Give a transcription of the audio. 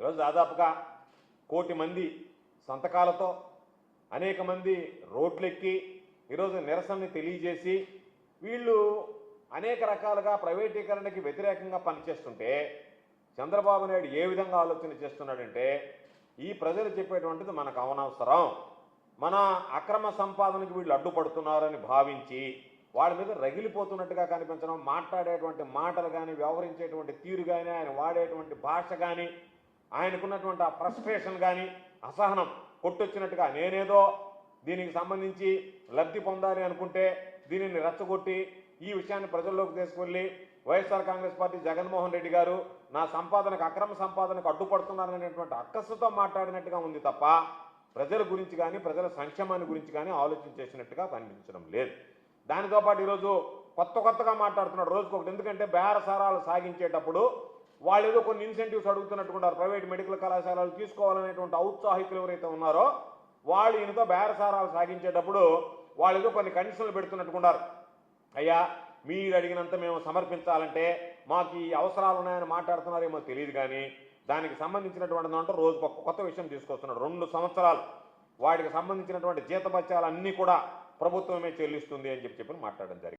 ఈరోజు దాదాపుగా 1 కోటి మంది సంతకాలతో అనేక మంది రోడ్లెక్కి ఈరోజు నిరసనని తెలియజేసి వీళ్ళు అనేక రకాలుగా ప్రైవేటీకరణకి వ్యతిరేకంగా పనిచేస్తుంటే చంద్రబాబు నాయుడు ఏ విధంగా ఆలోచన చేస్తున్నాడంటే ఈ ప్రజలు చెప్పేటువంటిది మనకు అనవసరం, మన అక్రమ సంపాదనకి వీళ్ళు అడ్డుపడుతున్నారని భావించి వాళ్ళ మీద రగిలిపోతున్నట్టుగా కనిపించడం, మాట్లాడేటువంటి మాటలు కానీ, వ్యవహరించేటువంటి తీరు కానీ, ఆయన వాడేటువంటి భాష కానీ, ఆయనకున్నటువంటి ఆ ఫ్రస్ట్రేషన్ కానీ, అసహనం కొట్టొచ్చినట్టుగా నేనేదో దీనికి సంబంధించి లబ్ధి పొందాలి అనుకుంటే దీనిని రెచ్చగొట్టి ఈ విషయాన్ని ప్రజల్లోకి తీసుకువెళ్ళి వైఎస్ఆర్ కాంగ్రెస్ పార్టీ జగన్మోహన్ రెడ్డి గారు నా సంపాదనకు, అక్రమ సంపాదనకు అడ్డుపడుతున్నారనేటువంటి అక్కసుతో మాట్లాడినట్టుగా ఉంది తప్ప ప్రజల గురించి కానీ, ప్రజల సంక్షేమాన్ని గురించి కానీ ఆలోచించేసినట్టుగా కనిపించడం లేదు. దానితో పాటు ఈరోజు కొత్తగా మాట్లాడుతున్నాడు రోజుకొకటి. ఎందుకంటే బేరసారాలు సాగించేటప్పుడు వాళ్ళు ఏదో కొన్ని ఇన్సెంటివ్స్ అడుగుతున్నట్టుకుంటారు. ప్రైవేట్ మెడికల్ కళాశాలలు తీసుకోవాలనేటువంటి ఔత్సాహికులు ఎవరైతే ఉన్నారో వాళ్ళు ఈయనతో బేరసారాలు సాగించేటప్పుడు వాళ్ళు ఏదో కొన్ని కండిషన్లు పెడుతున్నట్టుకుంటారు. అయ్యా మీరు అడిగినంత మేము సమర్పించాలంటే మాకు ఈ అవసరాలు ఉన్నాయని మాట్లాడుతున్నారేమో తెలియదు, కానీ దానికి సంబంధించినటువంటి దాంట్లో రోజుకు ఒక కొత్త విషయం తీసుకొస్తున్నాడు. 2 సంవత్సరాలు వాటికి సంబంధించినటువంటి జీతభత్యాలన్నీ కూడా ప్రభుత్వమే చెల్లిస్తుంది అని చెప్పి మాట్లాడడం జరిగింది.